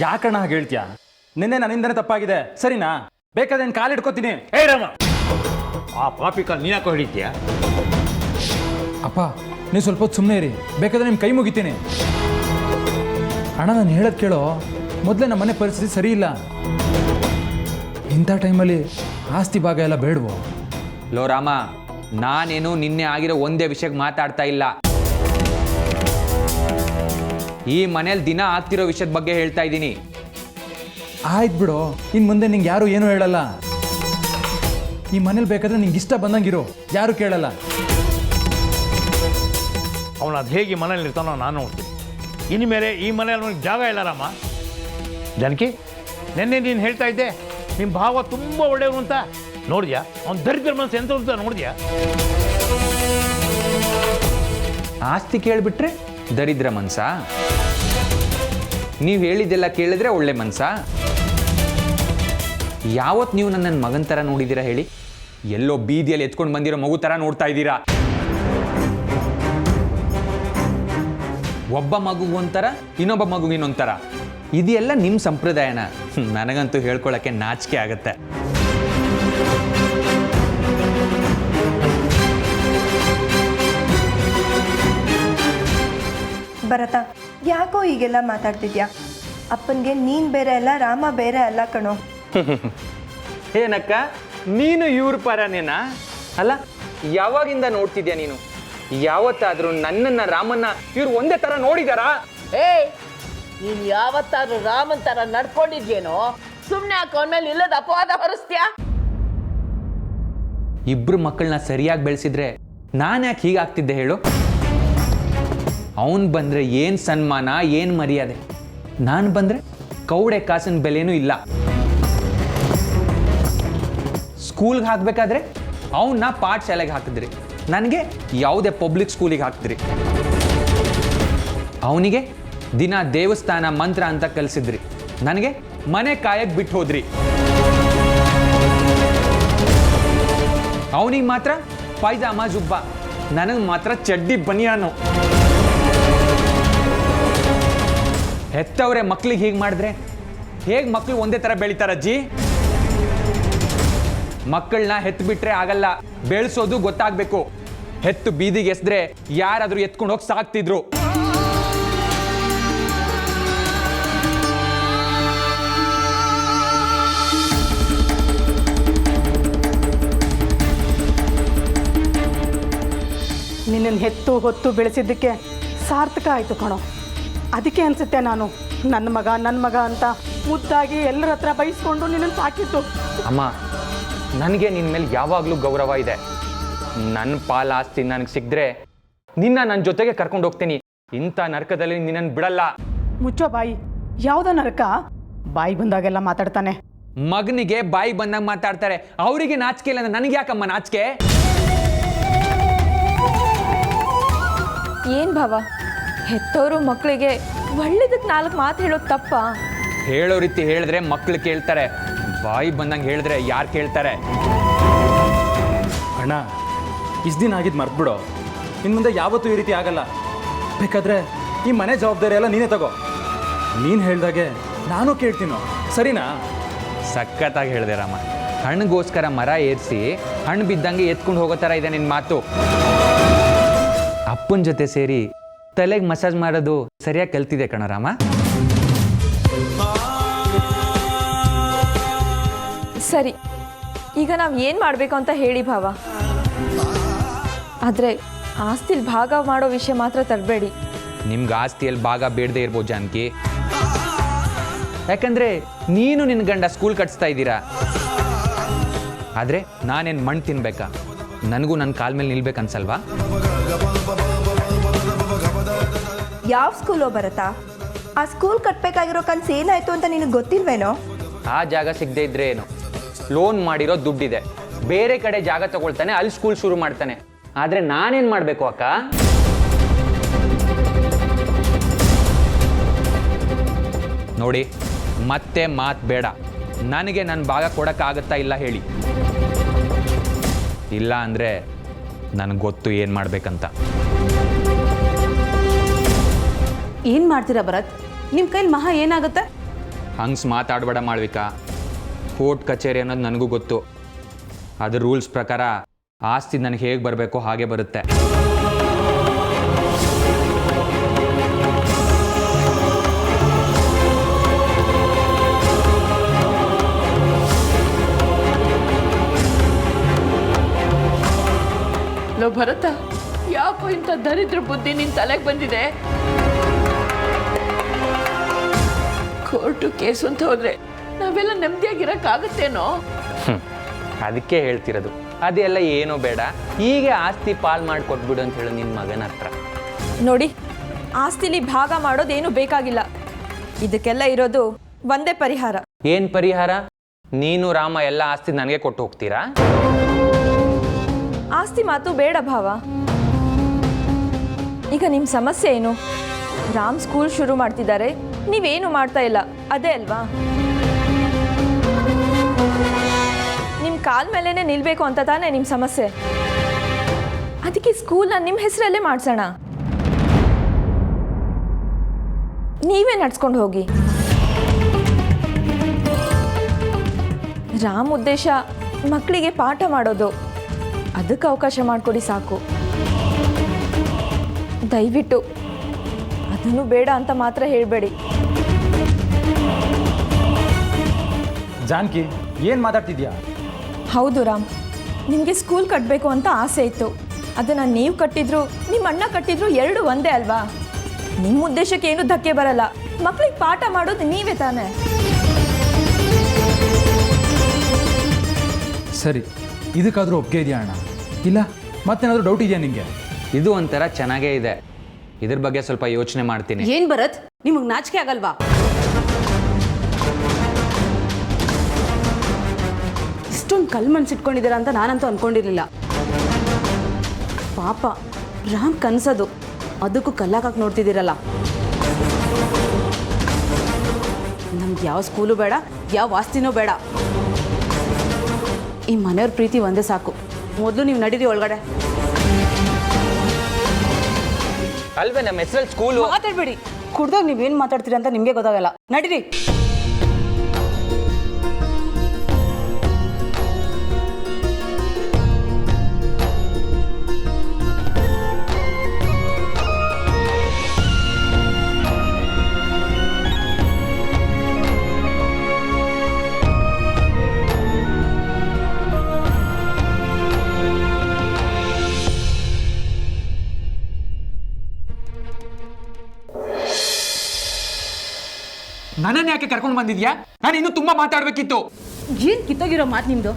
ಯಾಕಣ್ಣ ಹಾಗೆ ಹೇಳ್ತೀಯಾ? ನಿನ್ನೆ ನನ್ನಿಂದನೇ ತಪ್ಪಾಗಿದೆ, ಸರಿನಾ? ಬೇಕಾದ್ರೆ ನಾನು ಕಾಲಿಡ್ಕೋತೀನಿ. ಏ ರಾಮ, ಆ ಪಾಪಿ ಕಾಲ್ ನೀ ಯಾಕೋ ಹಿಡಿತೀಯ? ಅಪ್ಪ ನೀವು ಸ್ವಲ್ಪ ಹೊತ್ತು ಸುಮ್ಮನೆ ಇರಿ, ಬೇಕಾದ್ರೆ ನಿಮ್ಮ ಕೈ ಮುಗಿತೀನಿ. ಅಣ್ಣ ನಾನು ಹೇಳೋದು ಕೇಳೋ, ಮೊದಲೇ ನಮ್ಮ ಮನೆ ಪರಿಸ್ಥಿತಿ ಸರಿ ಇಲ್ಲ. ಇಂಥ ಟೈಮಲ್ಲಿ ಆಸ್ತಿ ಭಾಗ ಎಲ್ಲ ಬೇಡವೋ? ಲೋ ರಾಮ, ನಾನೇನು ನಿನ್ನೆ ಆಗಿರೋ ಒಂದೇ ವಿಷಯಕ್ಕೆ ಮಾತಾಡ್ತಾ ಇಲ್ಲ. ಈ ಮನೇಲಿ ದಿನ ಆಗ್ತಿರೋ ವಿಷಯದ ಬಗ್ಗೆ ಹೇಳ್ತಾ ಇದ್ದೀನಿ. ಆಯ್ತು ಬಿಡು, ಇನ್ನು ಮುಂದೆ ನಿಂಗೆ ಯಾರು ಏನೂ ಹೇಳಲ್ಲ. ಈ ಮನೇಲಿ ಬೇಕಾದ್ರೆ ನಿಂಗೆ ಇಷ್ಟ ಬಂದಂಗಿರು, ಯಾರು ಕೇಳಲ್ಲ. ಅವನು ಅದು ಹೇಗೆ ಮನೇಲಿ ಇರ್ತಾನೋ ನಾನು ನೋಡ್ತೀನಿ. ಇನ್ಮೇಲೆ ಈ ಮನೇಲಿ ಅವನಿಗೆ ಜಾಗ ಇಲ್ಲ ರಾಮ. ಜನಕಿ, ನಿನ್ನೆ ನೀನು ಹೇಳ್ತಾ ಇದ್ದೆ ನಿಮ್ಮ ಭಾವ ತುಂಬ ಒಳ್ಳೆಯವನು ಅಂತ. ನೋಡಿದ್ಯಾ ಅವ್ನು ದರಿದ್ರ ಮನಸ್ಸು ಎಂತ ಅಂತ ನೋಡಿದ್ಯಾ? ಆಸ್ತಿ ಕೇಳಿಬಿಟ್ರೆ ದರಿದ್ರ ಮನ್ಸ? ನೀವು ಹೇಳಿದ್ದೆಲ್ಲ ಕೇಳಿದ್ರೆ ಒಳ್ಳೆ ಮನ್ಸ? ಯಾವತ್ತು ನೀವು ನನ್ನ ಮಗನ ಥರ ನೋಡಿದ್ದೀರಾ ಹೇಳಿ? ಎಲ್ಲೋ ಬೀದಿಯಲ್ಲಿ ಎತ್ಕೊಂಡು ಬಂದಿರೋ ಮಗು ಥರ ನೋಡ್ತಾ ಇದ್ದೀರಾ. ಒಬ್ಬ ಮಗುಗೊಂಥರ, ಇನ್ನೊಬ್ಬ ಮಗುವಿನೊಂಥರ. ಇದೆಲ್ಲ ನಿಮ್ಮ ಸಂಪ್ರದಾಯನ? ನನಗಂತೂ ಹೇಳ್ಕೊಳ್ಳೋಕ್ಕೆ ನಾಚಿಕೆ ಆಗತ್ತೆ. ಭರತ, ಯಾಕೋ ಹೀಗೆಲ್ಲ ಮಾತಾಡ್ತಿದ್ಯಾ? ಅಪ್ಪನಿಗೆ ನೀನು ಬೇರೆ ಅಲ್ಲ, ರಾಮ ಬೇರೆ ಅಲ್ಲ ಕಣೋ. ಏನಕ್ಕ, ನೀನು ಇವ್ರ ಪರನೇನಾ? ಅಲ್ಲ, ಯಾವಾಗಿಂದ ನೋಡ್ತಿದ್ಯಾ ನೀನು? ಯಾವತ್ತಾದ್ರೂ ನನ್ನನ್ನ ರಾಮನ್ನ ಇವ್ರು ಒಂದೇ ತರ ನೋಡಿದಾರಾ? ಏಯ್, ನೀನ್ ಯಾವತ್ತಾದ್ರೂ ರಾಮನ್ ತರ ನಡ್ಕೊಂಡಿದ್ಯೇನೋ? ಸುಮ್ನೆ ಅವನ ಮೇಲೆ ಇಲ್ಲದ ಅಪವಾದ ಹೊರಿಸ್ತೀಯಾ? ಇಬ್ರು ಮಕ್ಕಳನ್ನ ಸರಿಯಾಗಿ ಬೆಳೆಸಿದ್ರೆ ನಾನು ಯಾಕೆ ಹೀಗಾಗ್ತಿದ್ದೆ ಹೇಳು? ಅವನ್ ಬಂದ್ರೆ ಏನ್ ಸನ್ಮಾನ, ಏನ್ ಮರ್ಯಾದೆ. ನಾನು ಬಂದ್ರೆ ಕೌಡೆ ಕಾಸಿನ ಬೆಲೆನೂ ಇಲ್ಲ. ಸ್ಕೂಲ್ಗೆ ಹಾಕ್ಬೇಕಾದ್ರೆ ಅವನ್ನ ಪಾಠಶಾಲೆಗೆ ಹಾಕಿದ್ರಿ, ನನಗೆ ಯಾವುದೇ ಪಬ್ಲಿಕ್ ಸ್ಕೂಲಿಗೆ ಹಾಕಿದ್ರಿ. ಅವನಿಗೆ ದಿನ ದೇವಸ್ಥಾನ ಮಂತ್ರ ಅಂತ ಕಲಿಸಿದ್ರಿ, ನನಗೆ ಮನೆ ಕಾಯಕ್ಕೆ ಬಿಟ್ಟು ಹೋದ್ರಿ. ಅವನಿಗೆ ಮಾತ್ರ ಪೈಜಾಮ ಜುಬ್ಬ, ನನಗೆ ಮಾತ್ರ ಚಡ್ಡಿ ಬನಿಯಾನು. ಹೆತ್ತವ್ರೆ ಮಕ್ಳಿಗೆ ಹೀಗೆ ಮಾಡಿದ್ರೆ ಹೇಗೆ ಮಕ್ಳು ಒಂದೇ ಥರ ಬೆಳಿತಾರಜ್ಜಿ? ಮಕ್ಕಳನ್ನ ಹೆತ್ತು ಬಿಟ್ರೆ ಆಗಲ್ಲ, ಬೆಳೆಸೋದು ಗೊತ್ತಾಗಬೇಕು. ಹೆತ್ತು ಬೀದಿಗೆ ಎಸ್ದ್ರೆ ಯಾರಾದರೂ ಎತ್ಕೊಂಡು ಹೋಗಿ ಸಾಕ್ತಿದ್ರು. ನಿನ್ನನ್ನು ಹೆತ್ತು ಹೊತ್ತು ಬೆಳೆಸಿದ್ದಕ್ಕೆ ಸಾರ್ಥಕ ಆಯಿತು ಕಣೋ. ಅದಕ್ಕೆ ಅನಿಸುತ್ತೆ ನಾನು ನನ್ನ ಮಗ ಅಂತ ಮುದ್ದಾಗಿ ಎಲ್ಲರ ಹತ್ರ ಬಯಸ್ಕೊಂಡು ನಿನ್ನನ್ನು ಸಾಕಿತ್ತು. ಅಮ್ಮ, ನನಗೆ ನಿನ್ನ ಮೇಲೆ ಯಾವಾಗಲೂ ಗೌರವ ಇದೆ. ನನ್ನ ಪಾಲ ಆಸ್ತಿ ನನಗೆ ಸಿಕ್ಕಿದ್ರೆ ನಿನ್ನ ನನ್ನ ಜೊತೆಗೆ ಕರ್ಕೊಂಡು ಹೋಗ್ತೀನಿ. ಇಂಥ ನರಕದಲ್ಲಿ ನಿನ್ನನ್ನು ಬಿಡಲ್ಲ. ಮುಚ್ಚೋ ಬಾಯಿ. ಯಾವುದೋ ನರಕ? ಬಾಯಿ ಬಂದಾಗೆಲ್ಲ ಮಾತಾಡ್ತಾನೆ. ಮಗನಿಗೆ ಬಾಯಿ ಬಂದಾಗ ಮಾತಾಡ್ತಾರೆ, ಅವರಿಗೆ ನಾಚಿಕೆ ಇಲ್ಲ, ನನಗೆ ಯಾಕಮ್ಮ ನಾಚಿಕೆ? ಏನ್ ಭಾವ, ಹೆತ್ತವರು ಮಕ್ಕಳಿಗೆ ಒಳ್ಳೇದಕ್ಕೆ 4 ಮಾತು ಹೇಳೋದು ತಪ್ಪ? ಹೇಳೋ ರೀತಿ ಹೇಳಿದ್ರೆ ಮಕ್ಕಳು ಕೇಳ್ತಾರೆ, ಬಾಯಿ ಬಂದಂಗೆ ಹೇಳಿದ್ರೆ ಯಾರು ಕೇಳ್ತಾರೆ? ಅಣ್ಣ, ಇಷ್ಟು ದಿನ ಆಗಿದ್ದು ಮರ್ತ್ಬಿಡು. ಇನ್ನು ಮುಂದೆ ಯಾವತ್ತೂ ಈ ರೀತಿ ಆಗಲ್ಲ. ಬೇಕಾದ್ರೆ ಈ ಮನೆ ಜವಾಬ್ದಾರಿ ಎಲ್ಲ ನೀನೇ ತಗೋ. ನೀನು ಹೇಳ್ದಾಗೆ ನಾನು ಕೇಳ್ತೀನೋ, ಸರಿನಾ? ಸಖತ್ತಾಗಿ ಹೇಳಿದೆ ರಾಮ. ಹಣ್ಣಿಗೋಸ್ಕರ ಮರ ಏರಿಸಿ ಹಣ್ಣು ಬಿದ್ದಂಗೆ ಎತ್ಕೊಂಡು ಹೋಗೋ ಥರ ಇದೆ ನಿನ್ನ ಮಾತು. ಅಪ್ಪನ ಜೊತೆ ಸೇರಿ ತಲೆಗೆ ಮಸಾಜ್ ಮಾಡೋದು ಸರಿಯಾಗಿ ಕಲ್ತಿದೆ ಕಣ ರಾಮ. ಸರಿ, ಈಗ ನಾವು ಏನು ಮಾಡಬೇಕು ಅಂತ ಹೇಳಿ ಭಾವ. ಆದರೆ ಆಸ್ತಿಲಿ ಭಾಗ ಮಾಡೋ ವಿಷಯ ಮಾತ್ರ ತರಬೇಡಿ. ನಿಮ್ಗೆ ಆಸ್ತಿಯಲ್ಲಿ ಭಾಗ ಬೇಡದೇ ಇರ್ಬೋದು ಜಾನಕಿ. ಯಾಕಂದರೆ ನೀನು ನಿನ್ನ ಗಂಡ ಸ್ಕೂಲ್ ಕಟ್ಸ್ತಾ ಇದ್ದೀರಾ. ಆದರೆ ನಾನೇನು ಮಣ್ಣು ತಿನ್ಬೇಕಾ? ನನಗೂ ನನ್ನ ಕಾಲ ಮೇಲೆ ನಿಲ್ಬೇಕನ್ಸಲ್ವಾ? ಯಾವ ಸ್ಕೂಲೋ ಬರತ್ತಾ? ಆ ಸ್ಕೂಲ್ ಕಟ್ಟಬೇಕಾಗಿರೋ ಕನಸು ಏನಾಯ್ತು ಅಂತ ನಿನಗೆ ಗೊತ್ತಿಲ್ವೇನೋ? ಆ ಜಾಗ ಸಿಗದೆ ಇದ್ರೆ ಏನು? ಲೋನ್ ಮಾಡಿರೋ ದುಡ್ಡಿದೆ, ಬೇರೆ ಕಡೆ ಜಾಗ ತಗೊಳ್ತಾನೆ, ಅಲ್ಲಿ ಸ್ಕೂಲ್ ಶುರು ಮಾಡ್ತಾನೆ. ಆದರೆ ನಾನೇನು ಮಾಡಬೇಕು ಅಕ್ಕ? ನೋಡಿ, ಮತ್ತೆ ಮಾತು ಬೇಡ. ನನಗೆ ನನ್ನ ಭಾಗ ಕೊಡೋಕ್ಕಾಗತ್ತಾ ಇಲ್ಲ ಹೇಳಿ. ಇಲ್ಲ ಅಂದರೆ ನನಗೆ ಗೊತ್ತು ಏನು ಮಾಡಬೇಕಂತ. ಏನು ಮಾಡ್ತೀರಾ ಭರತ್? ನಿಮ್ಮ ಕೈಲಿ ಮಹಾ ಏನಾಗುತ್ತೆ? ಹಂಗ್ಸ್ ಮಾತಾಡಬೇಡ ಮಾಳ್ವಿಕಾ. ಕೋರ್ಟ್ ಕಚೇರಿ ಅನ್ನೋದು ನನಗೂ ಗೊತ್ತು. ಅದ್ರ ರೂಲ್ಸ್ ಪ್ರಕಾರ ಆಸ್ತಿ ನನಗೆ ಹೇಗೆ ಬರಬೇಕೋ ಹಾಗೆ ಬರುತ್ತೆ. ಲೋ ಭರತ, ಯಾಕೋ ಇಂಥ ದರಿದ್ರ ಬುದ್ಧಿ ನಿನ್ ತಲೆಗೆ ಬಂದಿದೆ? ಕೋರ್ಟು ಕೇಸು ಅಂತ ಹೋದ್ರೆ ನಾವೆಲ್ಲ ನೆಮ್ಮದಿಯಾಗಿರಕ್ಕಾಗತ್ತೇನೋ? ಅದಕ್ಕೆ ಹೇಳ್ತಿರೋದು, ಅದೆಲ್ಲ ಏನೋ ಬೇಡ, ಹೀಗೆ ಆಸ್ತಿ ಪಾಲ್ ಮಾಡಿ ಕೊಟ್ಬಿಡು ಅಂತ ಹೇಳು ನಿನ್ನ ಮಗನ ಹತ್ರ. ನೋಡಿ, ಆಸ್ತಿಲಿ ಭಾಗ ಮಾಡೋದೇನು ಬೇಕಾಗಿಲ್ಲ. ಇದಕ್ಕೆಲ್ಲ ಇರೋದು ಒಂದೇ ಪರಿಹಾರ. ಏನು ಪರಿಹಾರ? ನೀನು ರಾಮ ಎಲ್ಲ ಆಸ್ತಿ ನನಗೆ ಕೊಟ್ಟು ಹೋಗ್ತೀರಾ? ಆಸ್ತಿ ಮಾತು ಬೇಡ ಭಾವ. ಈಗ ನಿಮ್ಮ ಸಮಸ್ಯೆ ಏನು? ರಾಮ್ ಸ್ಕೂಲ್ ಶುರು ಮಾಡ್ತಿದ್ದಾರೆ, ನೀವೇನು ಮಾಡ್ತಾ ಇಲ್ಲ, ಅದೇ ಅಲ್ವಾ? ನಿಮ್ಮ ಕಾಲ ಮೇಲೇ ನಿಲ್ಬೇಕು ಅಂತ ತಾನೇ ನಿಮ್ಮ ಸಮಸ್ಯೆ. ಅದಕ್ಕೆ ಸ್ಕೂಲ್ನ ನಿಮ್ಮ ಹೆಸರಲ್ಲೇ ಮಾಡಿಸೋಣ, ನೀವೇ ನಡ್ಸ್ಕೊಂಡು ಹೋಗಿ. ರಾಮ್ ಉದ್ದೇಶ ಮಕ್ಕಳಿಗೆ ಪಾಠ ಮಾಡೋದು, ಅದಕ್ಕೆ ಅವಕಾಶ ಮಾಡಿಕೊಡಿ ಸಾಕು. ದಯವಿಟ್ಟು ಅದನ್ನು ಬೇಡ ಅಂತ ಮಾತ್ರ ಹೇಳಬೇಡಿ. ಜಾನಕಿ, ಏನು ಮಾತಾಡ್ತಿದ್ಯಾ? ಹೌದು ರಾಮ್, ನಿಮಗೆ ಸ್ಕೂಲ್ ಕಟ್ಟಬೇಕು ಅಂತ ಆಸೆ ಇತ್ತು. ಅದನ್ನು ನೀವು ಕಟ್ಟಿದ್ರು ನಿಮ್ಮ ಅಣ್ಣ ಕಟ್ಟಿದ್ರು ಎರಡು ಒಂದೇ ಅಲ್ವಾ? ನಿಮ್ಮ ಉದ್ದೇಶಕ್ಕೆ ಏನು ಧಕ್ಕೆ ಬರಲ್ಲ. ಮಕ್ಕಳಿಗೆ ಪಾಠ ಮಾಡೋದು ನೀವೇ ತಾನೇ. ಸರಿ, ಇದಕ್ಕಾದರೂ ಒಪ್ಪಿಗೆ ಇದೆಯಾ ಅಣ್ಣ? ಇಲ್ಲ ಮತ್ತೇನಾದರೂ ಡೌಟ್ ಇದೆಯಾ ನಿಮಗೆ? ಇದು ಒಂಥರ ಚೆನ್ನಾಗೇ ಇದೆ. ಇದ್ರ ಬಗ್ಗೆ ಸ್ವಲ್ಪ ಯೋಚನೆ ಮಾಡ್ತೀನಿ. ಏನು ಭರತ್, ನಿಮಗೆ ನಾಚಿಕೆ ಆಗಲ್ವಾ? ಇಷ್ಟೊಂದು ಕಲ್ ಮನ್ಸಿಟ್ಕೊಂಡಿದ್ದೀರಾ ಅಂತ ನಾನಂತೂ ಅನ್ಕೊಂಡಿರಲಿಲ್ಲ. ಪಾಪ ರಾಮ್ ಕನ್ಸೋದು, ಅದಕ್ಕೂ ಕಲ್ಲಾಕಕ್ಕೆ ನೋಡ್ತಿದ್ದೀರಲ್ಲ. ನಮ್ಗೆ ಯಾವ ಸ್ಕೂಲು ಬೇಡ, ಯಾವ ಆಸ್ತಿನೂ ಬೇಡ. ಈ ಮನೆಯವ್ರ ಪ್ರೀತಿ ಒಂದೇ ಸಾಕು. ಮೊದಲು ನೀವು ನಡೀರಿ ಒಳಗಡೆ. ಅಲ್ವೇ ನಮ್ಮ ಹೆಸರಲ್ಲಿ ಸ್ಕೂಲು. ಮಾತಾಡ್ಬೇಡಿ. ಕುಡ್ದಾಗ ನೀವೇನು ಮಾತಾಡ್ತೀರಿ ಅಂತ ನಿಮಗೆ ಗೊತ್ತಾಗಲ್ಲ. ನಡೀರಿ. ನನ್ನನ್ನು ಯಾಕೆ ಕರ್ಕೊಂಡು ಬಂದಿದ್ಯಾ? ನಾನು ಇನ್ನೂ ತುಂಬಾ ಮಾತಾಡ್ಬೇಕಿತ್ತು. ಏನು ಕಿತ್ತೋಗಿರೋ ಮಾತು ನಿಮ್ಮದು?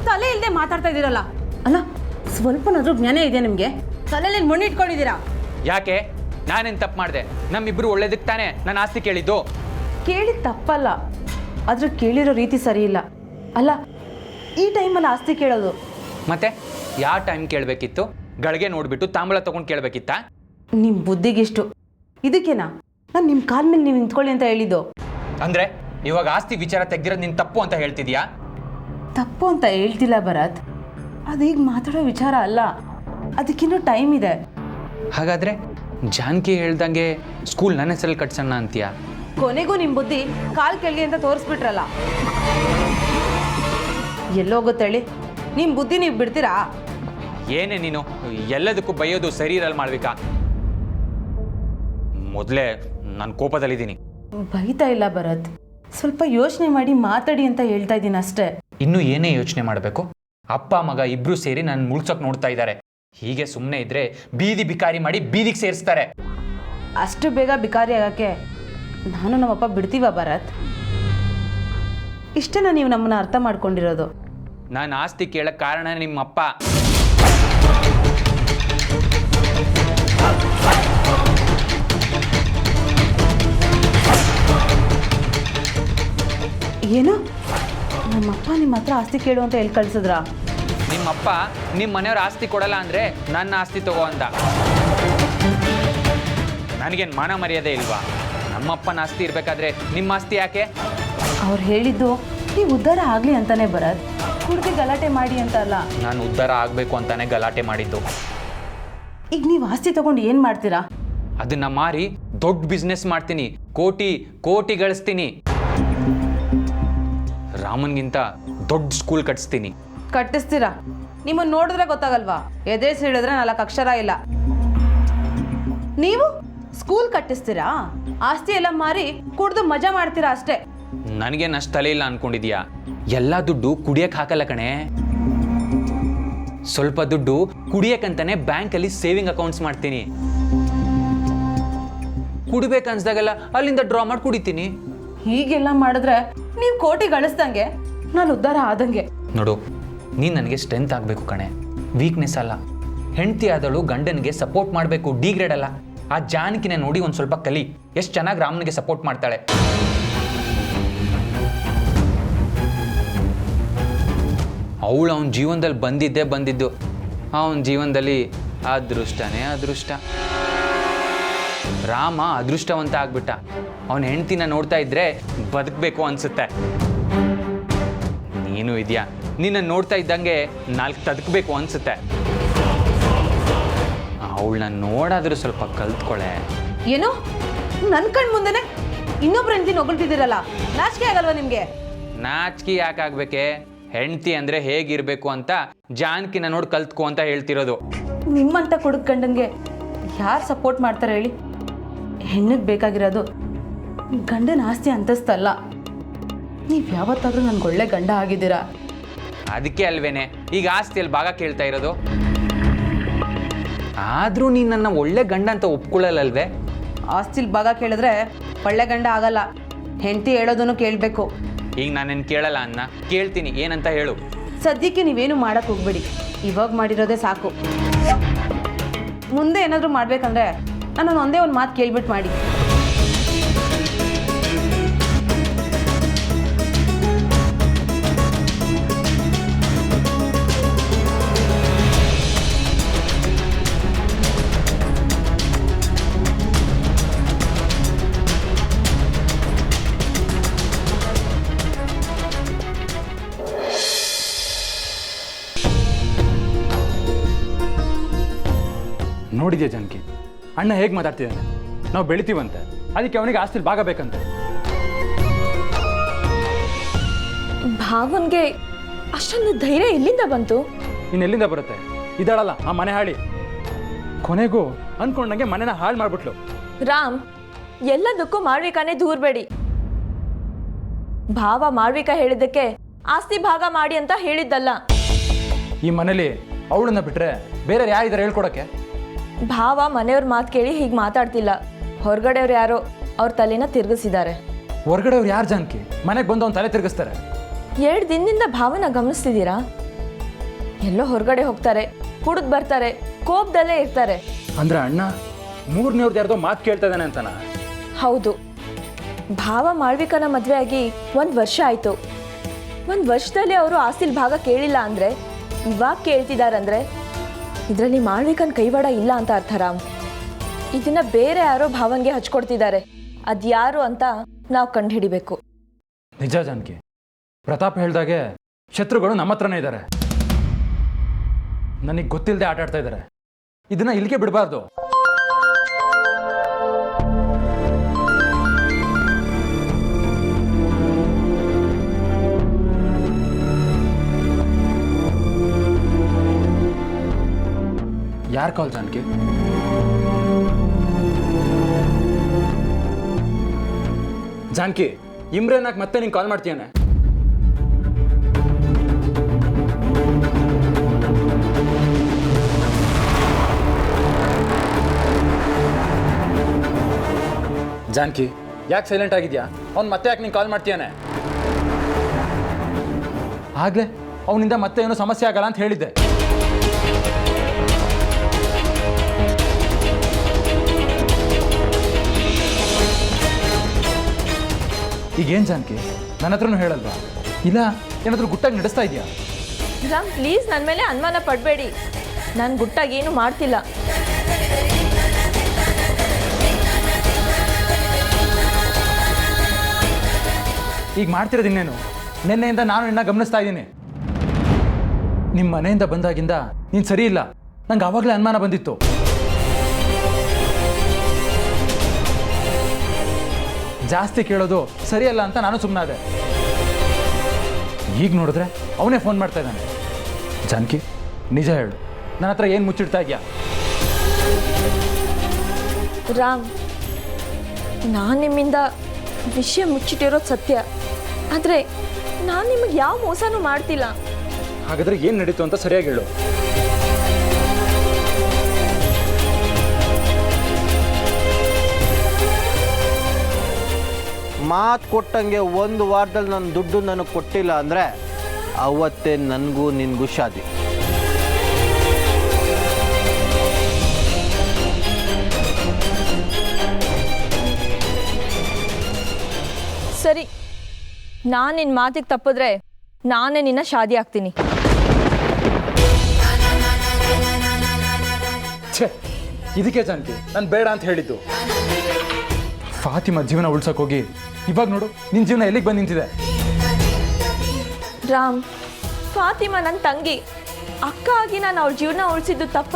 ತಲೆ ಇಲ್ಲದೆ ಮಾತಾಡ್ತಾ ಇದ್ದೀರಲ್ಲ. ಅಲ್ಲ, ಸ್ವಲ್ಪನಾದ್ರೂ ಜ್ಞಾನ ಇದೆ ನಿಮಗೆ? ತಲೆಯಲ್ಲಿ ಮಣ್ಣು ಇಟ್ಕೊಂಡಿದ್ದೀರಾ? ಯಾಕೆ? ನಾನೇನು ತಪ್ಪು ಮಾಡಿದೆ? ನಮ್ಮಿಬ್ರು ಒಳ್ಳೇದಕ್ಕೆ ತಾನೇ ನಾನು ಆಸ್ತಿ ಕೇಳಿದ್ದು. ಕೇಳಿ ತಪ್ಪಲ್ಲ, ಆದ್ರೆ ಕೇಳಿರೋ ರೀತಿ ಸರಿ ಇಲ್ಲ. ಅಲ್ಲ, ಈ ಟೈಮಲ್ಲಿ ಆಸ್ತಿ ಕೇಳೋದು ಮತ್ತೆ ಯಾವ ಟೈಮ್ ಕೇಳಬೇಕಿತ್ತು? ಗಳಿಗೆ ನೋಡ್ಬಿಟ್ಟು ತಾಂಬೂಲ ತಗೊಂಡು ಕೇಳಬೇಕಿತ್ತಾ? ನಿಮ್ಮ ಬುದ್ಧಿಗಿಷ್ಟು. ಇದಕ್ಕೇನಾ ನಾನು ನಿಮ್ಮ ಕಾಲ ಮೇಲೆ ನೀವು ನಿಂತ್ಕೊಳ್ಳಿ ಅಂತ ಹೇಳಿದ್ದು? ಅಂದ್ರೆ ಇವಾಗ ಆಸ್ತಿ ವಿಚಾರ ತೆಗ್ದಿರೋದು ನಿನ್ ತಪ್ಪು ಅಂತ ಹೇಳ್ತಿದ್ಯಾ? ತಪ್ಪು ಅಂತ ಹೇಳ್ತಿಲ್ಲ ಭರತ್, ಅದೀಗ ಮಾತಾಡೋ ವಿಚಾರ ಅಲ್ಲ. ಅದಕ್ಕಿನ್ನೂ ಟೈಮ್ ಇದೆ. ಹಾಗಾದ್ರೆ ಜಾನಕಿ ಹೇಳ್ದಂಗೆ ಸ್ಕೂಲ್ ನನ್ನ ಹೆಸರಲ್ಲಿ ಕಟ್ಸೋಣ ಅಂತೀಯಾ? ಕೊನೆಗೂ ನಿಮ್ಮ ಬುದ್ಧಿ ಕಾಲ್ ಕೆಳಗೆ ಅಂತ ತೋರಿಸ್ಬಿಟ್ರಲ್ಲ. ಎಲ್ಲೋಗುತ್ತೇಳಿ ನಿಮ್ಮ ಬುದ್ಧಿ ನೀವು ಬಿಡ್ತೀರಾ? ಏನೇ ನೀನು ಎಲ್ಲದಕ್ಕೂ ಬೈಯೋದು ಸರಿ ಇರಲ್ಲ ಮಾಡ್ಬೇಕಾ? ಮೊದಲೇ ನಾನು ಕೋಪದಲ್ಲಿದ್ದೀನಿ. ಬೈತಾ ಇಲ್ಲ ಭರತ್, ಸ್ವಲ್ಪ ಯೋಚನೆ ಮಾಡಿ ಮಾತಾಡಿ ಅಂತ ಹೇಳ್ತಾ ಇದ್ದೀನಿ ಅಷ್ಟೇ. ಇನ್ನೂ ಏನೇ ಯೋಚನೆ ಮಾಡಬೇಕು? ಅಪ್ಪ ಮಗ ಇಬ್ರು ಸೇರಿ ನಾನು ಮುಳ್ಸೋಕೆ ನೋಡ್ತಾ ಇದ್ದಾರೆ. ಹೀಗೆ ಸುಮ್ಮನೆ ಇದ್ರೆ ಬೀದಿ ಬಿಕಾರಿ ಮಾಡಿ ಬೀದಿಗೆ ಸೇರಿಸ್ತಾರೆ. ಅಷ್ಟು ಬೇಗ ಬಿಕಾರಿ ಆಗಕ್ಕೆ ನಾನು ನಮ್ಮಪ್ಪ ಬಿಡ್ತೀವ ಭರತ್? ಇಷ್ಟೇನ ನೀವು ನಮ್ಮನ್ನ ಅರ್ಥ ಮಾಡ್ಕೊಂಡಿರೋದು? ನಾನು ಆಸ್ತಿ ಕೇಳಕ್ಕೆ ಕಾರಣ ನಿಮ್ಮಪ್ಪ. ಏನು? ನಮ್ಮಪ್ಪ ನಿಮ್ಮ ಹತ್ರ ಆಸ್ತಿ ಕೇಳು ಅಂತ ಹೇಳಿ ಕಳ್ಸಿದ್ರಾ? ನಿಮ್ಮಪ್ಪ ನಿಮ್ಮ ಮನೆಯವ್ರ ಆಸ್ತಿ ಕೊಡಲ್ಲ ಅಂದರೆ ನನ್ನ ಆಸ್ತಿ ತಗೋ ಅಂತ. ನನಗೇನು ಮಾನ ಮರ್ಯಾದೆ ಇಲ್ವಾ? ನಮ್ಮಪ್ಪನ ಆಸ್ತಿ ಇರಬೇಕಾದ್ರೆ ನಿಮ್ಮ ಆಸ್ತಿ ಯಾಕೆ? ಅವ್ರು ಹೇಳಿದ್ದು ನೀವು ಉದ್ಧಾರ ಆಗಲಿ ಅಂತಾನೆ ಭರತ್. ಕುಡ್ದು ಗಲಾಟೆ ಮಾಡಿ ಅಂತ ಅಲ್ಲ. ನಾನು ಉದ್ಧಾರ ಆಗಬೇಕು ಅಂತಾನೆ ಗಲಾಟೆ ಮಾಡಿದ್ದು. ಈಗ ನೀವು ಆಸ್ತಿ ತಗೊಂಡು ಏನು ಮಾಡ್ತೀರಾ? ಅದನ್ನ ಮಾರಿ ದೊಡ್ಡ ಬಿಸ್ನೆಸ್ ಮಾಡ್ತೀನಿ, ಕೋಟಿ ಕೋಟಿ ಗಳಿಸ್ತೀನಿ. ರಾಮನ್ಗಿಂತ ದೊಡ್ಡ ಸ್ಕೂಲ್ ಕಟ್ಸ್ತೀನಿ. ಕಟ್ಟಿಸ್ತೀರಾ? ನಿಮ್ಮನ್ನು ನೋಡಿದ್ರೆ ಗೊತ್ತಾಗಲ್ವಾ? ಎದೆ ಸಿಡಿದ್ರೆ 4 ಅಕ್ಷರ ಇಲ್ಲ. ನೀವು ಸ್ಕೂಲ್ ಕಟ್ಟಿಸ್ತೀರಾ? ಆಸ್ತಿ ಎಲ್ಲ ಮಾರಿ ಕುಡ್ದು ಮಜಾ ಮಾಡ್ತೀರಾ ಅಷ್ಟೇ. ನನಗೇನು ಅಷ್ಟು ತಲೆ ಇಲ್ಲ ಅನ್ಕೊಂಡಿದ್ಯಾ? ಎಲ್ಲ ದುಡ್ಡು ಕುಡಿಯಕ್ಕೆ ಹಾಕಲ್ಲ ಕಣೆ. ಸ್ವಲ್ಪ ದುಡ್ಡು ಕುಡಿಯಕ್ಕಂತಾನೆ ಬ್ಯಾಂಕಲ್ಲಿ ಸೇವಿಂಗ್ ಅಕೌಂಟ್ಸ್ ಮಾಡ್ತೀನಿ. ಕುಡಿಬೇಕನ್ಸ್ದಾಗೆಲ್ಲ ಅಲ್ಲಿಂದ ಡ್ರಾ ಮಾಡಿ ಕುಡಿತೀನಿ. ಹೀಗೆಲ್ಲ ಮಾಡಿದ್ರೆ ನೀವು ಕೋಟಿ ಗಳಿಸ್ದಂಗೆ, ನಾನು ಉದ್ಧಾರ ಆದಂಗೆ. ನೋಡು, ನೀನು ನನಗೆ ಸ್ಟ್ರೆಂತ್ ಆಗಬೇಕು ಕಣೆ, ವೀಕ್ನೆಸ್ ಅಲ್ಲ. ಹೆಂಡತಿ ಆದಳು ಗಂಡನಿಗೆ ಸಪೋರ್ಟ್ ಮಾಡಬೇಕು, ಡಿಗ್ರೇಡ್ ಅಲ್ಲ. ಆ ಜಾನಕಿನ ನೋಡಿ ಒಂದು ಸ್ವಲ್ಪ ಕಲಿ, ಎಷ್ಟು ಚೆನ್ನಾಗಿ ರಾಮನಿಗೆ ಸಪೋರ್ಟ್ ಮಾಡ್ತಾಳೆ. ಅವಳು ಅವನ ಜೀವನದಲ್ಲಿ ಬಂದಿದ್ದು, ಅವನ ಜೀವನದಲ್ಲಿ ಅದೃಷ್ಟನೇ ಅದೃಷ್ಟ. ರಾಮ ಅದೃಷ್ಟವಂತ ಆಗ್ಬಿಟ್ಟ. ಅವನ ಹೆಂಡ್ತಿನ ನೋಡ್ತಾ ಇದ್ರೆ ಬದುಕಬೇಕು ಅನ್ಸುತ್ತೆ. ನೀನು ಇದೆಯಾ, ನಿನ್ನ ನೋಡ್ತಾ ಇದ್ದಂಗೆ 4 ತದಕಬೇಕು ಅನ್ಸುತ್ತೆ. ಅವಳನ್ನ ನೋಡಾದ್ರೂ ಸ್ವಲ್ಪ ಕಲ್ತ್ಕೊಳೆ. ಏನು, ನನ್ನ ಕಣ್ ಮುಂದೆನೆ ಇನ್ನೊಬ್ರು ಹೆಂಡತಿ ಹೊಗಳ್ತಿದ್ದೀರಲ್ಲ, ನಾಚಿಕೆ ಆಗಲ್ವಾ ನಿಮಗೆ? ನಾಚಿಕೆ ಯಾಕಾಗ್ಬೇಕೆ? ಹೆಂಡ್ತಿ ಅಂದ್ರೆ ಹೇಗಿರ್ಬೇಕು ಅಂತ ಜಾನಕಿನ ನೋಡಿ ಕಲ್ತ್ಕೊ ಅಂತ ಹೇಳ್ತಿರೋದು. ನಿಮ್ಮಂತ ಕುಡುಕ್ ಗಂಡನ್ಗೆ ಯಾರು ಸಪೋರ್ಟ್ ಮಾಡ್ತಾರೆ ಹೇಳಿ? ಹೆಣ್ಣಿಗೆ ಬೇಕಾಗಿರೋದು ಗಂಡನ ಆಸ್ತಿ ಅಂತಸ್ತಲ್ಲ. ನೀವು ಯಾವತ್ತಾದ್ರೂ ನನ್ಗೆ ಒಳ್ಳೆ ಗಂಡ ಆಗಿದ್ದೀರಾ? ಅದಕ್ಕೆ ಅಲ್ವೇನೆ ಈಗ ಆಸ್ತಿಯಲ್ಲಿ ಭಾಗ ಕೇಳ್ತಾ ಇರೋದು. ಆದ್ರೂ ನೀನು ನನ್ನ ಒಳ್ಳೆ ಗಂಡ ಅಂತ ಒಪ್ಕೊಳ್ಳಲ್ಲಲ್ವೇ? ಆಸ್ತಿಲಿ ಭಾಗ ಕೇಳಿದ್ರೆ ಒಳ್ಳೆ ಗಂಡ ಆಗಲ್ಲ, ಹೆಂಡತಿ ಹೇಳೋದನ್ನು ಕೇಳಬೇಕು. ಈಗ ನಾನೇನು ಕೇಳಲ್ಲ ಅನ್ನ, ಕೇಳ್ತೀನಿ, ಏನಂತ ಹೇಳು. ಸದ್ಯಕ್ಕೆ ನೀವೇನು ಮಾಡಕ್ಕೆ ಹೋಗ್ಬೇಡಿ, ಇವಾಗ ಮಾಡಿರೋದೇ ಸಾಕು. ಮುಂದೆ ಏನಾದರೂ ಮಾಡಬೇಕಂದ್ರೆ ನಾನು ಒಂದೇ ಒಂದು ಮಾತು ಕೇಳ್ಬಿಟ್ಟು ಮಾಡಿ. ನೋಡಿದ್ಯಾ ಜಾನಕಿ, ಅಣ್ಣ ಹೇಗೆ ಮಾತಾಡ್ತಿದ್ದಾನೆ? ನಾವು ಬೆಳಿತೀವಂತೆ, ಅದಕ್ಕೆ ಅವನಿಗೆ ಆಸ್ತಿಲಿ ಭಾಗ ಬೇಕಂತೆ. ಭಾವನ್ಗೆ ಅಷ್ಟೊಂದು ಧೈರ್ಯ ಎಲ್ಲಿಂದ ಬಂತು? ಇನ್ನೆಲ್ಲಿಂದ ಬರುತ್ತೆ? ಇದ್ದಾಳಲ್ಲ ಆ ಮನೆ ಹಾಳಿ, ಕೊನೆಗೂ ಅನ್ಕೊಂಡಂಗೆ ಮನೆನ ಹಾಳು ಮಾಡ್ಬಿಟ್ಲು. ರಾಮ್, ಎಲ್ಲದಕ್ಕೂ ಮಾಳ್ವಿಕಾನೇ ದೂರ್ಬೇಡಿ. ಭಾವ ಮಾಳ್ವಿಕಾ ಹೇಳಿದ್ದಕ್ಕೆ ಆಸ್ತಿ ಭಾಗ ಮಾಡಿ ಅಂತ ಹೇಳಿದ್ದಲ್ಲ. ಈ ಮನೇಲಿ ಅವಳನ್ನ ಬಿಟ್ರೆ ಬೇರೆ ಯಾರಿದ್ದಾರೆ ಹೇಳ್ಕೊಡಕ್ಕೆ? ಭಾವ ಮನೆಯವ್ರ ಮಾತು ಕೇಳಿ ಹೀಗೆ ಮಾತಾಡ್ತಿಲ್ಲ. ಹೊರಗಡೆಯವ್ರು ಯಾರೋ ಅವ್ರ ತಲೆನ ತಿರುಗಿಸಿದ್ದಾರೆ. ಹೊರಗಡೆಯವ್ರು ಯಾರು ಜಾನಕಿ? ಮನೆಗೆ ಬಂದು ಅವ್ನ ತಲೆ ತಿರುಗಿಸ್ತಾರೆ. 2 ದಿನದಿಂದ ಭಾವನ ಗಮನಿಸ್ತಿದ್ದೀರಾ? ಎಲ್ಲೋ ಹೊರಗಡೆ ಹೋಗ್ತಾರೆ, ಕುಡಿದು ಬರ್ತಾರೆ, ಕೋಪದಲ್ಲೇ ಇರ್ತಾರೆ. ಅಂದ್ರೆ ಅಣ್ಣ 3ನೇವ್ರದ್ದು ಯಾರ್ದೋ ಮಾತು ಕೇಳ್ತಾ ಇದ್ದಾನೆ ಅಂತನ? ಹೌದು. ಭಾವ ಮಾಳ್ವಿಕನ ಮದುವೆ ಆಗಿ 1 ವರ್ಷ ಆಯಿತು. 1 ವರ್ಷದಲ್ಲಿ ಅವರು ಆಸ್ತಿಲ್ ಭಾಗ ಕೇಳಿಲ್ಲ ಅಂದರೆ, ಇವಾಗ ಕೇಳ್ತಿದಾರಂದ್ರೆ ಇದರಲ್ಲಿ ಮಾಳ್ವಿಕನ ಕೈವಾಡ ಇಲ್ಲ ಅಂತ ಅರ್ಥ. ರಾಮ್, ಇದನ್ನ ಬೇರೆ ಯಾರೋ ಭಾವನ್ಗೆ ಹಚ್ಕೊಡ್ತಿದ್ದಾರೆ. ಅದ್ಯಾರು ಅಂತ ನಾವು ಕಂಡುಹಿಡಿಬೇಕು. ನಿಜ ಜಾನಕಿ, ಪ್ರತಾಪ್ ಹೇಳ್ದಾಗೆ ಶತ್ರುಗಳು ನಮ್ಮ ಹತ್ರನೇ ಇದ್ದಾರೆ. ನನಗೆ ಗೊತ್ತಿಲ್ಲದೆ ಆಟ ಆಡ್ತಾ ಇದ್ದಾರೆ. ಇದನ್ನ ಇಲ್ಲಿಗೆ ಬಿಡಬಾರ್ದು. ಯಾರು ಕಾಲ್ ಜಾನಕಿ? ಜಾನಕಿ, ಇಮ್ರೇನಾಕ್ ಮತ್ತೆ ನೀನು ಕಾಲ್ ಮಾಡ್ತೀಯಾನೆ? ಜಾನಕಿ, ಯಾಕೆ ಸೈಲೆಂಟ್ ಆಗಿದ್ಯಾ? ಅವ್ನು ಮತ್ತೆ ಯಾಕೆ ನೀನು ಕಾಲ್ ಮಾಡ್ತೀಯಾನೆ? ಆಗ್ಲೇ ಅವನಿಂದ ಮತ್ತೆ ಏನೋ ಸಮಸ್ಯೆ ಆಗಲ್ಲ ಅಂತ ಹೇಳಿದ್ದೆ. ಈಗೇನು ಜಾನಕಿ, ನನ್ನ ಹತ್ರನೂ ಹೇಳಲ್ವಾ? ಇಲ್ಲ ಏನಾದರೂ ಗುಟ್ಟಾಗಿ ನಡೆಸ್ತಾ ಇದೆಯಾ? ರಾಮ್, ಪ್ಲೀಸ್ ನನ್ನ ಮೇಲೆ ಅನುಮಾನ ಪಡಬೇಡಿ. ನಾನು ಗುಟ್ಟಾಗಿ ಏನು ಮಾಡ್ತಿಲ್ಲ. ಈಗ ಮಾಡ್ತಿರೋದು ಇನ್ನೇನು? ನಿನ್ನೆಯಿಂದ ನಾನು ನಿನ್ನ ಗಮನಿಸ್ತಾ ಇದ್ದೀನಿ. ನಿಮ್ಮ ಮನೆಯಿಂದ ಬಂದಾಗಿಂದ ನೀನು ಸರಿ ಇಲ್ಲ, ನಂಗೆ ಆವಾಗಲೇ ಅನುಮಾನ ಬಂದಿತ್ತು. ಜಾಸ್ತಿ ಕೇಳೋದು ಸರಿಯಲ್ಲ ಅಂತ ನಾನು ಸುಮ್ಮನಾದೆ. ಈಗ ನೋಡಿದ್ರೆ ಅವನೇ ಫೋನ್ ಮಾಡ್ತಾ ಇದ್ದಾನೆ. ಜಾನಕಿ, ನಿಜ ಹೇಳು, ನನ್ನ ಹತ್ರ ಏನು ಮುಚ್ಚಿಡ್ತಾ ಇದೆಯಾ? ರಾಮ್, ನಾನು ನಿಮ್ಮಿಂದ ವಿಷಯ ಮುಚ್ಚಿಟ್ಟಿರೋದು ಸತ್ಯ, ಆದರೆ ನಾನು ನಿಮಗೆ ಯಾವ ಮೋಸನೂ ಮಾಡ್ತಿಲ್ಲ. ಹಾಗಾದ್ರೆ ಏನು ನಡೀತು ಅಂತ ಸರಿಯಾಗಿ ಹೇಳು. ಮಾತು ಕೊಟ್ಟಂಗೆ 1 ವಾರದಲ್ಲಿ ನನ್ನ ದುಡ್ಡು ನನಗೆ ಕೊಟ್ಟಿಲ್ಲ ಅಂದರೆ ಅವತ್ತೇ ನನಗೂ ನಿನಗೂ ಶಾದಿ. ಸರಿ, ನಾನು ನಿನ್ನ ಮಾತಿಗೆ ತಪ್ಪಿದ್ರೆ ನಾನೇ ನಿನ್ನ ಶಾದಿ ಆಗ್ತೀನಿ. ಛೇ, ಇದಕ್ಕೆ ಜಾನಕಿ ನಾನು ಬೇಡ ಅಂತ ಹೇಳಿದ್ದು. ಫಾತಿಮಾ ಜೀವನ ಉಳ್ಸೋಕ್ಕೋಗಿ ಇವಾಗ ನೋಡು ನಿನ್ನ ಜೀವನ ಎಲ್ಲಿಗೆ ಬಂದು ನಿಂತಿದೆ. ರಾಮ್, ಫಾತಿಮಾ ನನ್ನ ತಂಗಿ, ಅಕ್ಕ ಆಗಿ ನಾನು ಅವ್ಳ ಜೀವನ ಉಳಿಸಿದ್ದು ತಪ್ಪ?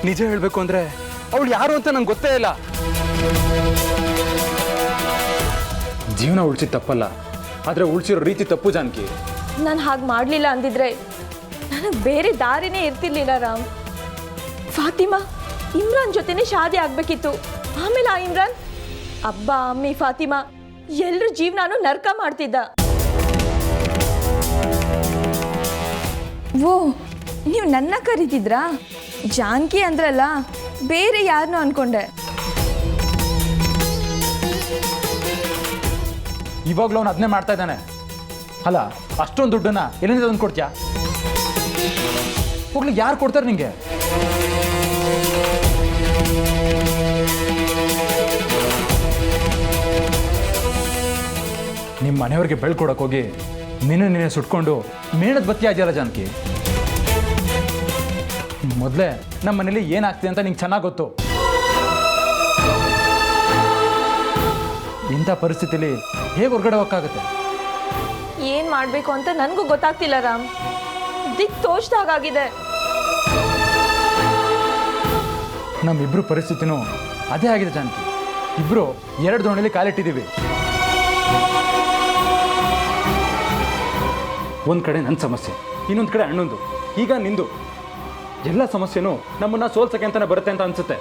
ನಿಜ ಹೇಳಬೇಕು ಅಂದರೆ ಅವಳು ಯಾರು ಅಂತ ನಂಗೆ ಗೊತ್ತೇ ಇಲ್ಲ. ಜೀವನ ಉಳಿಸಿದ ತಪ್ಪಲ್ಲ, ಆದರೆ ಉಳಿಸಿರೋ ರೀತಿ ತಪ್ಪು ಜಾನಕಿ. ನಾನು ಹಾಗೆ ಮಾಡಲಿಲ್ಲ ಅಂದಿದ್ರೆ ನನಗೆ ಬೇರೆ ದಾರಿನೇ ಇರ್ತಿರ್ಲಿಲ್ಲ ರಾಮ್. ಫಾತಿಮಾ ಇಮ್ರಾನ್ ಜೊತೆನೇ ಶಾದಿ ಆಗಬೇಕಿತ್ತು. ಆಮೇಲೆ ಆ ಇಮ್ರಾನ್ ಅಬ್ಬ ಅಮ್ಮಿ ಫಾತಿಮಾ ಎಲ್ಲರ ಜೀವನಾನು ನರ್ಕ ಮಾಡ್ತಿದ್ದ. ಓ, ನೀವು ನನ್ನ ಕರೀತಿದ್ರಾ? ಜಾನಕಿ ಅಂದ್ರಲ್ಲ, ಬೇರೆ ಯಾರನ್ನೂ ಅನ್ಕೊಂಡೆ. ಇವಾಗಲೂ ಅವನು ಅದನ್ನೇ ಮಾಡ್ತಾ ಇದ್ದಾನೆ. ಅಲ್ಲ, ಅಷ್ಟೊಂದು ದುಡ್ಡನ್ನ ಎಲ್ಲಿಂದ ತಂದು ಕೊಡ್ತೀಯಾ? ಹೋಗ್ಲಿ, ಯಾರು ಕೊಡ್ತಾರೆ ನಿಂಗೆ? ನಿಮ್ಮ ಮನೆಯವ್ರಿಗೆ ಬೆಳ್ಕೊಡಕ್ಕೆ ಹೋಗಿ ನೀನೇ ಸುಟ್ಕೊಂಡು ಮೇಣದ ಬತ್ತಿ ಇದೆಯಲ್ಲ ಜಾನಕಿ. ಮೊದಲೇ ನಮ್ಮ ಮನೇಲಿ ಏನಾಗ್ತಿದೆ ಅಂತ ನಿಂಗೆ ಚೆನ್ನಾಗಿ ಗೊತ್ತು. ಇಂಥ ಪರಿಸ್ಥಿತಿಲಿ ಹೇಗೆ ಹೊರಗಡೆ ಹೋಗೋಕ್ಕಾಗುತ್ತೆ? ಏನು ಮಾಡಬೇಕು ಅಂತ ನನಗೂ ಗೊತ್ತಾಗ್ತಿಲ್ಲ ರಾಮ್. ದಿಕ್ ತೋಚ್ದಾಗಿದೆ. ನಮ್ಮಿಬ್ರು ಪರಿಸ್ಥಿತಿನೂ ಅದೇ ಆಗಿದೆ ಜಾನಕಿ. ಇಬ್ಬರು 2 ದೋಣಿಲಿ ಕಾಲಿಟ್ಟಿದ್ದೀವಿ. ಒಂದು ಕಡೆ ನನ್ನ ಸಮಸ್ಯೆ, ಇನ್ನೊಂದು ಕಡೆ ಅಣ್ಣಂದು, ಈಗ ನಿಂದು. ಎಲ್ಲ ಸಮಸ್ಯೆನೂ ನಮ್ಮನ್ನು ಸೋಲ್ಸಕ್ಕೆ ಅಂತಲೇ ಬರುತ್ತೆ ಅಂತ ಅನಿಸುತ್ತೆ.